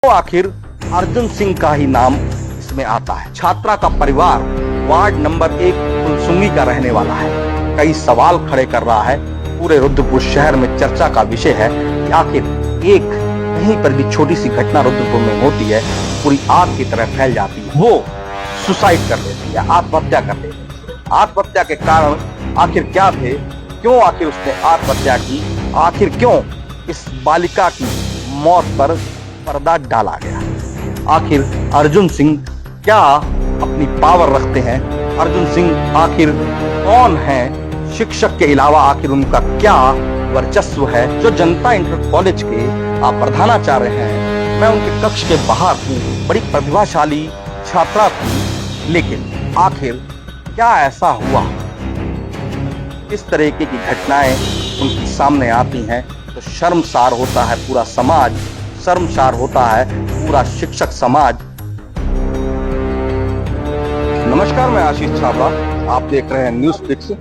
तो आखिर अर्जुन सिंह का ही नाम इसमें आता है। छात्रा का परिवार वार्ड नंबर 1 फुलसुंगी का रहने वाला है। कई सवाल खड़े कर रहा है। पूरे रुद्रपुर शहर में चर्चा का विषय है कि आखिर एक कहीं पर भी छोटी सी घटना रुद्रपुर में होती है, पूरी आग की तरह फैल जाती है। वो सुसाइड कर लेती है, आत्महत्या कर लेती है। आत्महत्या के कारण आखिर क्या थे, क्यों आखिर उसने आत्महत्या की, आखिर क्यों इस बालिका की मौत पर पर्दा डाला गया, आखिर अर्जुन सिंह क्या अपनी पावर रखते हैं, अर्जुन सिंह आखिर कौन है, शिक्षक के अलावा आखिर उनका क्या वर्चस्व है। जो जनता इंटर कॉलेज के प्रधानाचार्य हैं, मैं उनके कक्ष के बाहर हूँ। बड़ी प्रतिभाशाली छात्रा थी, लेकिन आखिर क्या ऐसा हुआ, इस तरीके की घटनाएं उनके सामने आती हैं तो शर्मसार होता है पूरा समाज, शर्मसार होता है पूरा शिक्षक समाज। नमस्कार, मैं आशीष छाबड़ा, आप देख रहे हैं न्यूज पिक्स।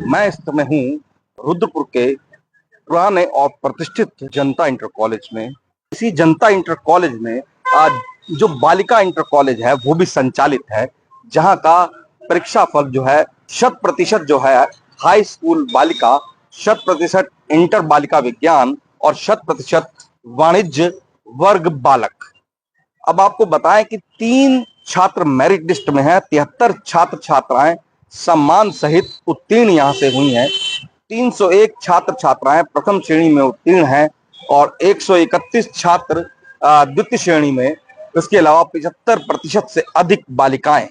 मैं इस समय हूँ रुद्रपुर के पुराने और प्रतिष्ठित जनता इंटर कॉलेज में। इसी जनता इंटर कॉलेज में आज जो बालिका इंटर कॉलेज है वो भी संचालित है, जहां का परीक्षा फल जो है 100% जो है हाई स्कूल बालिका, 100% इंटर बालिका विज्ञान और 100% वाणिज्य वर्ग बालक। अब आपको बताएं कि 3 छात्र मेरिट लिस्ट में हैं, 73 छात्र छात्राएं सम्मान सहित उत्तीर्ण यहां से हुई हैं। 301 छात्र छात्राएं प्रथम श्रेणी में उत्तीर्ण हैं और 131 छात्र द्वितीय श्रेणी में। इसके अलावा 75% से अधिक बालिकाएं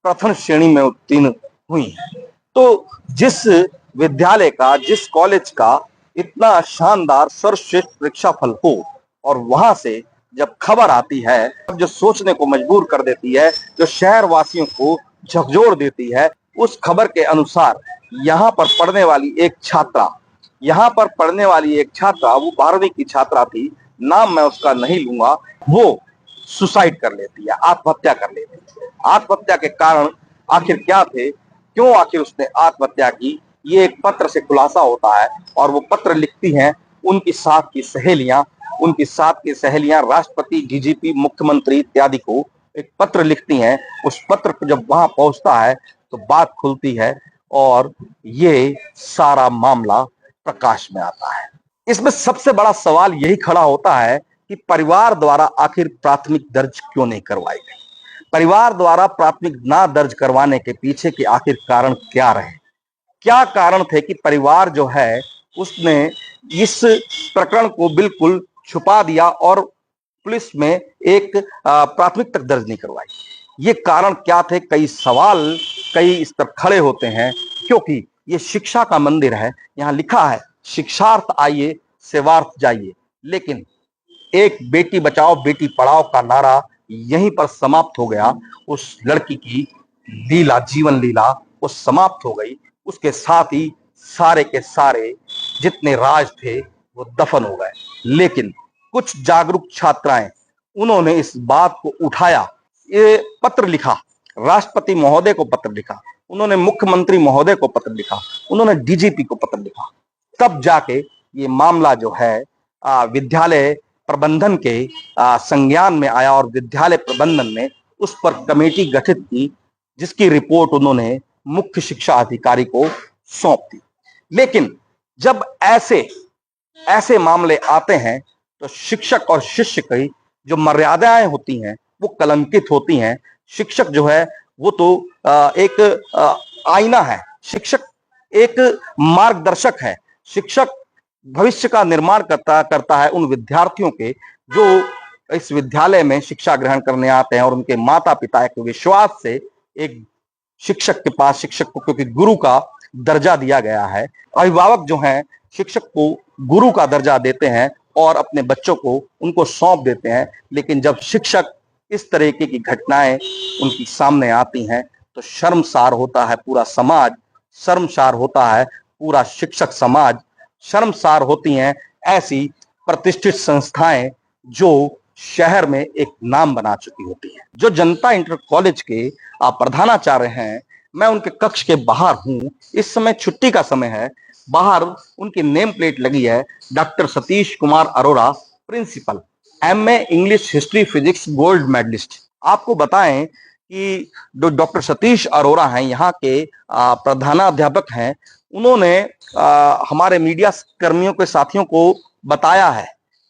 प्रथम श्रेणी में उत्तीर्ण हुई हैं। तो जिस विद्यालय का, जिस कॉलेज का इतना शानदार सर्वश्रेष्ठ परीक्षा फल हो और वहां से जब खबर आती है, जो सोचने को मजबूर कर देती है, जो शहर वासियों को झकझोर देती है, उस खबर के अनुसार यहाँ पर पढ़ने वाली एक छात्रा, वो 12वीं की छात्रा थी, नाम मैं उसका नहीं लूंगा, वो सुसाइड कर लेती है, आत्महत्या कर लेती है। आत्महत्या के कारण आखिर क्या थे, क्यों आखिर उसने आत्महत्या की, ये एक पत्र से खुलासा होता है। और वो पत्र लिखती हैं उनकी साथ की सहेलियां राष्ट्रपति, डीजीपी, मुख्यमंत्री इत्यादि को एक पत्र लिखती हैं। उस पत्र को जब वहां पहुंचता है तो बात खुलती है और ये सारा मामला प्रकाश में आता है। इसमें सबसे बड़ा सवाल यही खड़ा होता है कि परिवार द्वारा आखिर प्राथमिक दर्ज क्यों नहीं करवाई गई। परिवार द्वारा प्राथमिक ना दर्ज करवाने के पीछे के आखिर कारण क्या रहे, क्या कारण थे कि परिवार जो है उसने इस प्रकरण को बिल्कुल छुपा दिया और पुलिस में एक प्राथमिक तक दर्ज नहीं करवाई। ये कारण क्या थे, कई सवाल कई इस पर खड़े होते हैं, क्योंकि ये शिक्षा का मंदिर है। यहाँ लिखा है शिक्षार्थ आइए, सेवार्थ जाइए, लेकिन एक बेटी बचाओ बेटी पढ़ाओ का नारा यहीं पर समाप्त हो गया। उस लड़की की लीला, जीवन लीला वो समाप्त हो गई। उसके साथ ही सारे के सारे जितने राज थे वो दफन हो गए। लेकिन कुछ जागरूक छात्राएं, उन्होंने इस बात को उठाया, ये पत्र लिखा, राष्ट्रपति महोदय को पत्र लिखा, उन्होंने मुख्यमंत्री महोदय को पत्र लिखा, उन्होंने डीजीपी को पत्र लिखा। तब जाके ये मामला जो है विद्यालय प्रबंधन के संज्ञान में आया और विद्यालय प्रबंधन ने उस पर कमेटी गठित की, जिसकी रिपोर्ट उन्होंने मुख्य शिक्षा अधिकारी को सौंप दी। लेकिन जब ऐसे मामले आते हैं तो शिक्षक और शिष्य की जो मर्यादाएं होती हैं वो कलंकित होती हैं। शिक्षक जो है वो तो एक आईना है, शिक्षक एक मार्गदर्शक है, शिक्षक भविष्य का निर्माण करता है उन विद्यार्थियों के जो इस विद्यालय में शिक्षा ग्रहण करने आते हैं। और उनके माता पिता एक विश्वास से एक शिक्षक के पास, शिक्षक को क्योंकि गुरु का दर्जा दिया गया है, अभिभावक जो हैं शिक्षक को गुरु का दर्जा देते हैं और अपने बच्चों को उनको सौंप देते हैं। लेकिन जब शिक्षक इस तरीके की घटनाएं उनकी सामने आती हैं तो शर्मसार होता है पूरा समाज, शर्मसार होता है पूरा शिक्षक समाज, शर्मसार होती हैं ऐसी प्रतिष्ठित संस्थाएं जो शहर में एक नाम बना चुकी होती हैं। जो जनता इंटर कॉलेज के प्रधानाचार्य हैं, मैं उनके कक्ष के बाहर हूं। इस समय छुट्टी का समय है। बाहर उनकी नेम प्लेट लगी है, doctor Satish Kumar Arora principal. MA English history physics gold medallist. आपको बताएं कि जो डॉक्टर सतीश अरोरा हैं, यहाँ के प्रधानाध्यापक हैं, उन्होंने हमारे मीडिया कर्मियों के साथियों को बताया है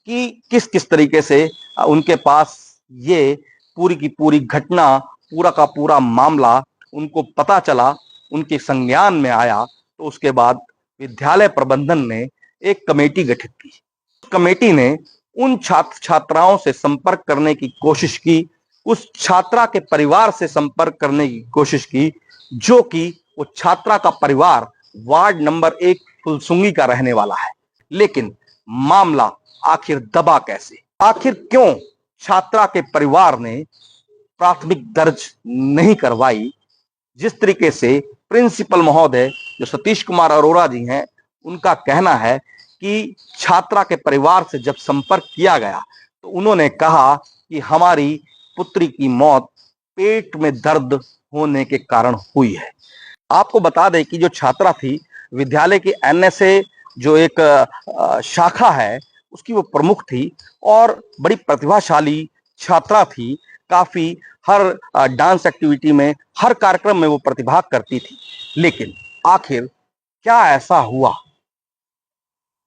कि किस किस तरीके से उनके पास ये पूरी की पूरी घटना, पूरा का पूरा मामला उनको पता चला, उनके संज्ञान में आया। तो उसके बाद विद्यालय प्रबंधन ने एक कमेटी गठित की। कमेटी ने उन छात्र छात्राओं से संपर्क करने की कोशिश की, उस छात्रा के परिवार से संपर्क करने की कोशिश की, जो कि वो छात्रा का परिवार वार्ड नंबर 1 फुलसुंगी का रहने वाला है। लेकिन मामला आखिर दबा कैसे? आखिर क्यों छात्रा के परिवार ने प्राथमिक दर्ज नहीं करवाई? जिस तरीके से प्रिंसिपल महोदय जो सतीश कुमार अरोरा जी हैं, उनका कहना है कि छात्रा के परिवार से जब संपर्क किया गया तो उन्होंने कहा कि हमारी पुत्री की मौत पेट में दर्द होने के कारण हुई है। आपको बता दें कि जो छात्रा थी, विद्यालय की एनएसए जो एक शाखा है, उसकी वो प्रमुख थी और बड़ी प्रतिभाशाली छात्रा थी। काफी हर डांस एक्टिविटी में, हर कार्यक्रम में वो प्रतिभाग करती थी। लेकिन आखिर क्या ऐसा हुआ,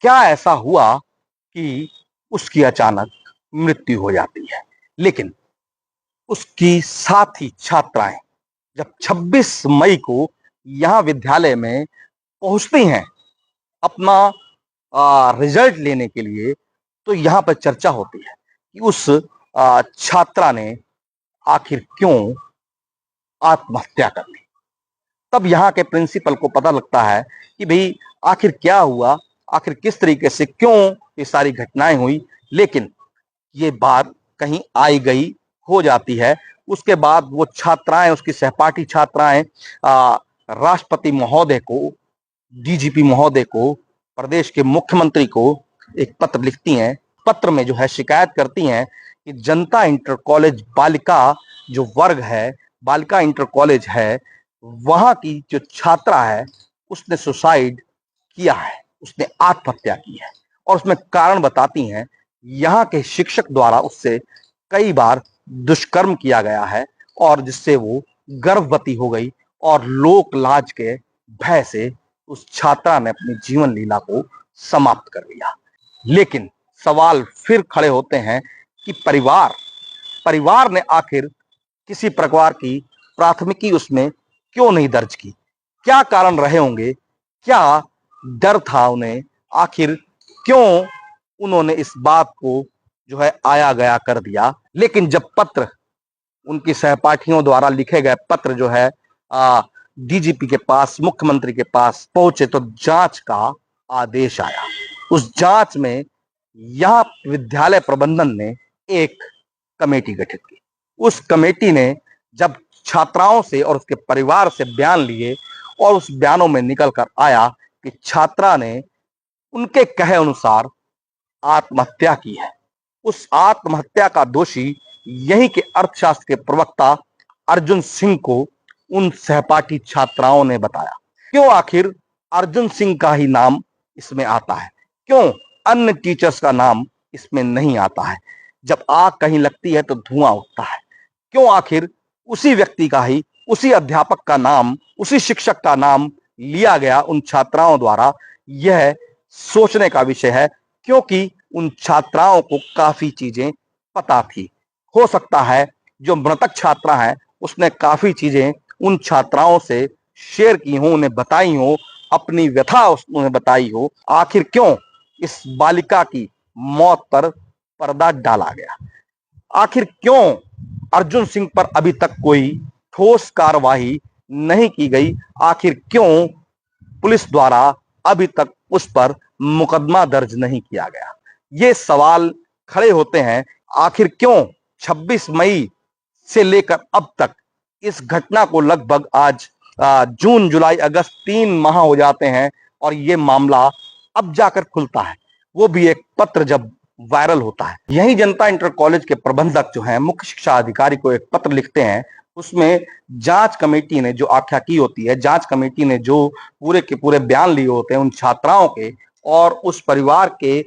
क्या ऐसा हुआ कि उसकी अचानक मृत्यु हो जाती है? लेकिन उसकी साथी छात्राएं जब 26 मई को यहां विद्यालय में पहुंचती हैं अपना रिजल्ट लेने के लिए, तो यहां पर चर्चा होती है कि उस छात्रा ने आखिर क्यों आत्महत्या कर ली। तब यहाँ के प्रिंसिपल को पता लगता है कि भाई आखिर क्या हुआ, आखिर किस तरीके से, क्यों ये सारी घटनाएं हुई। लेकिन ये बात कहीं आई गई हो जाती है। उसके बाद वो छात्राएं, उसकी सहपाठी छात्राएं राष्ट्रपति महोदय को, डीजीपी महोदय को, प्रदेश के मुख्यमंत्री को एक पत्र लिखती हैं। पत्र में जो है शिकायत करती हैं कि जनता इंटर कॉलेज बालिका जो वर्ग है, बालिका इंटर कॉलेज है, वहां की जो छात्रा है उसने सुसाइड किया है, उसने आत्महत्या की है। और उसमें कारण बताती हैं यहाँ के शिक्षक द्वारा उससे कई बार दुष्कर्म किया गया है और जिससे वो गर्भवती हो गई और लोक लाज के भय से उस छात्रा ने अपनी जीवन लीला को समाप्त कर दिया। लेकिन सवाल फिर खड़े होते हैं कि परिवार परिवार ने आखिर किसी प्रकार की प्राथमिकी उसमें क्यों नहीं दर्ज की? क्या कारण रहे होंगे? क्या डर था उन्हें? आखिर क्यों उन्होंने इस बात को जो है आया गया कर दिया? लेकिन जब पत्र, उनकी सहपाठियों द्वारा लिखे गए पत्र जो है डीजीपी के पास, मुख्यमंत्री के पास पहुंचे, तो जांच का आदेश आया। उस जांच में यह विद्यालय प्रबंधन ने एक कमेटी गठित की। उस कमेटी ने जब छात्राओं से और उसके परिवार से बयान लिए और उस बयानों में निकल कर आया कि छात्रा ने उनके कहे अनुसार आत्महत्या की है, उस आत्महत्या का दोषी यहीं के अर्थशास्त्र के प्रवक्ता अर्जुन सिंह को उन सहपाठी छात्राओं ने बताया। क्यों आखिर अर्जुन सिंह का ही नाम इसमें आता है? क्यों अन्य टीचर्स का नाम इसमें नहीं आता है? जब आग कहीं लगती है तो धुआं उठता है। क्यों आखिर उसी व्यक्ति का ही, उसी अध्यापक का नाम, उसी शिक्षक का नाम लिया गया उन छात्राओं द्वारा? यह सोचने का विषय है, क्योंकि उन छात्राओं को काफी चीजें पता थी। हो सकता है जो मृतक छात्रा है उसने काफी चीजें उन छात्राओं से शेयर की हो, उन्हें बताई हो, अपनी व्यथा उन्हें बताई हो। आखिर क्यों इस बालिका की मौत पर पर्दा डाला गया? आखिर क्यों अर्जुन सिंह पर अभी तक कोई ठोस कार्रवाई नहीं की गई? आखिर क्यों पुलिस द्वारा अभी तक उस पर मुकदमा दर्ज नहीं किया गया? ये सवाल खड़े होते हैं। आखिर क्यों 26 मई से लेकर अब तक इस घटना को लगभग आज जून, जुलाई, अगस्त 3 माह हो जाते हैं और ये मामला अब जाकर खुलता है, वो भी एक पत्र जब वायरल होता है। यही जनता इंटर कॉलेज के प्रबंधक जो हैं, मुख्य शिक्षा अधिकारी को एक पत्र लिखते हैं। उसमें जांच कमेटी ने जो आख्या की होती है, जांच कमेटी ने जो पूरे के पूरे बयान लिए होते हैं उन छात्राओं के, और उस परिवार के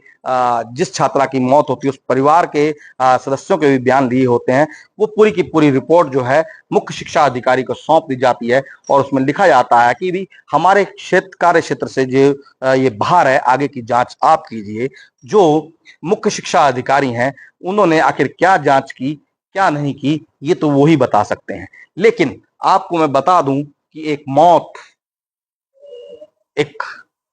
जिस छात्रा की मौत होती है उस परिवार के सदस्यों के भी बयान लिए होते हैं। वो पूरी की पूरी रिपोर्ट जो है मुख्य शिक्षा अधिकारी को सौंप दी जाती है और उसमें लिखा जाता है कि भी हमारे कार्य क्षेत्र से जो ये बाहर है, आगे की जांच आप कीजिए। जो मुख्य शिक्षा अधिकारी हैं उन्होंने आखिर क्या जांच की, क्या नहीं की, ये तो वो ही बता सकते हैं। लेकिन आपको मैं बता दूं कि एक मौत, एक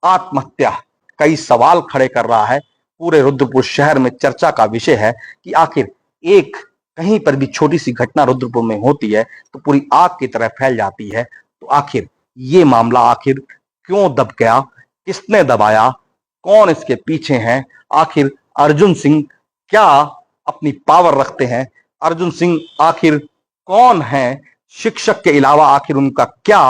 आत्महत्या कई सवाल खड़े कर रहा है। पूरे रुद्रपुर शहर में चर्चा का विषय है कि आखिर एक कहीं पर भी छोटी सी घटना रुद्रपुर में होती है तो पूरी आग की तरह फैल जाती है। तो आखिर ये मामला आखिर क्यों दब गया, किसने दबाया, कौन इसके पीछे है, आखिर अर्जुन सिंह क्या अपनी पावर रखते हैं, अर्जुन सिंह आखिर कौन है, शिक्षक के अलावा आखिर उनका क्या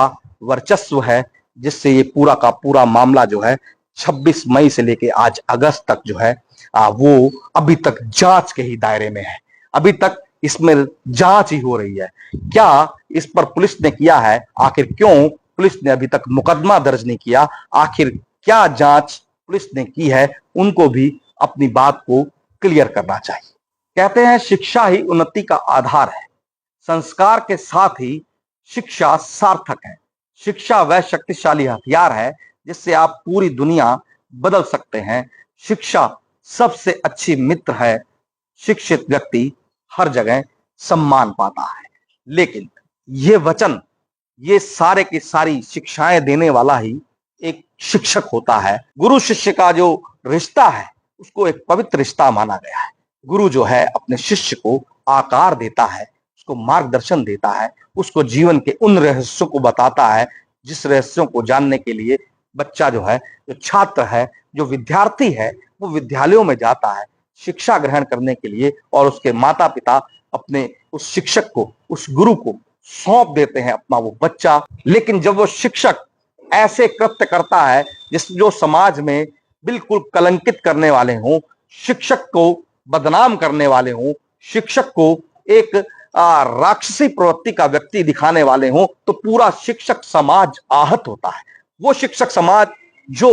वर्चस्व है, जिससे ये पूरा का पूरा मामला जो है 26 मई से लेके आज अगस्त तक जो है वो अभी तक जांच के ही दायरे में है। अभी तक इसमें जांच ही हो रही है। क्या इस पर पुलिस ने किया है, आखिर क्यों पुलिस ने अभी तक मुकदमा दर्ज नहीं किया, आखिर क्या जांच पुलिस ने की है, उनको भी अपनी बात को क्लियर करना चाहिए। कहते हैं शिक्षा ही उन्नति का आधार है, संस्कार के साथ ही शिक्षा सार्थक है। शिक्षा वह शक्तिशाली हथियार है जिससे आप पूरी दुनिया बदल सकते हैं। शिक्षा सबसे अच्छी मित्र है। शिक्षित व्यक्ति हर जगह सम्मान पाता है। लेकिन ये वचन, ये सारे की सारी शिक्षाएं देने वाला ही एक शिक्षक होता है। गुरु शिष्य का जो रिश्ता है उसको एक पवित्र रिश्ता माना गया है। गुरु जो है अपने शिष्य को आकार देता है, उसको मार्गदर्शन देता है, उसको जीवन के उन रहस्यों को बताता है जिस रहस्यों को जानने के लिए बच्चा जो है, जो छात्र है, जो विद्यार्थी है, वो विद्यालयों में जाता है शिक्षा ग्रहण करने के लिए। और उसके माता पिता अपने उस शिक्षक को, उस गुरु को सौंप देते हैं अपना वो बच्चा। लेकिन जब वो शिक्षक ऐसे कृत्य करता है जो समाज में बिल्कुल कलंकित करने वाले हों, शिक्षक को बदनाम करने वाले हों, शिक्षक को एक राक्षसी प्रवृत्ति का व्यक्ति दिखाने वाले हों, तो पूरा शिक्षक समाज आहत होता है। वो शिक्षक समाज जो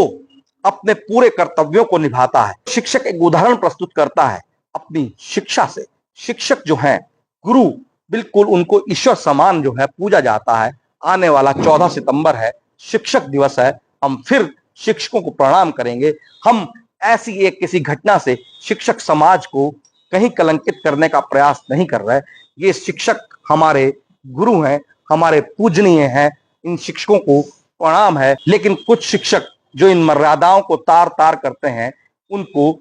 अपने पूरे कर्तव्यों को निभाता है, शिक्षक एक उदाहरण प्रस्तुत करता है अपनी शिक्षा से। शिक्षक जो है, गुरु, बिल्कुल उनको ईश्वर समान जो है पूजा जाता है। आने वाला 14 सितंबर है, शिक्षक दिवस है। हम फिर शिक्षकों को प्रणाम करेंगे। हम ऐसी एक किसी घटना से शिक्षक समाज को कहीं कलंकित करने का प्रयास नहीं कर रहे। ये शिक्षक हमारे गुरु हैं, हमारे पूजनीय हैं, इन शिक्षकों को प्रणाम है। लेकिन कुछ शिक्षक जो इन मर्यादाओं को तार तार करते हैं, उनको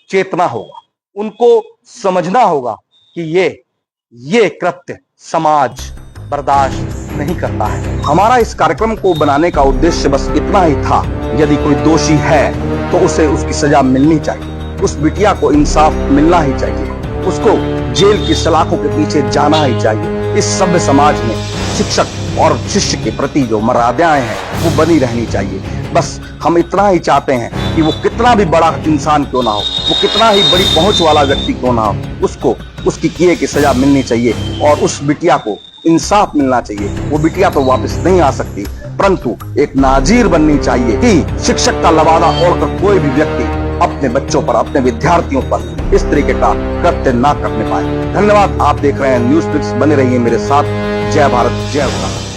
चेतना होगा, उनको समझना होगा कि ये कृत्य समाज बर्दाश्त नहीं करता है। हमारा इस कार्यक्रम को बनाने का उद्देश्य बस इतना ही था। यदि कोई दोषी है तो उसे उसकी सजा मिलनी चाहिए, उस बिटिया को इंसाफ मिलना ही चाहिए, उसको जेल की सलाखों के पीछे जाना ही चाहिए। इस सभ्य समाज में शिक्षक और शिष्य के प्रति जो मर्यादाएं हैं वो बनी रहनी चाहिए। बस हम इतना ही चाहते हैं कि वो कितना भी बड़ा इंसान क्यों ना हो, वो कितना ही बड़ी पहुंच वाला व्यक्ति क्यों ना हो, उसको उसकी किए की सजा मिलनी चाहिए और उस बिटिया को इंसाफ मिलना चाहिए। वो बिटिया तो वापस नहीं आ सकती, परंतु एक नाजीर बननी चाहिए कि शिक्षक का लवादा ओढ़कर कोई भी व्यक्ति अपने बच्चों पर, अपने विद्यार्थियों पर इस तरीके का कृत्य ना करने पाए। धन्यवाद। आप देख रहे हैं न्यूज़ पिक्स। बने रहिए मेरे साथ। जय भारत, जय उत्तराखंड।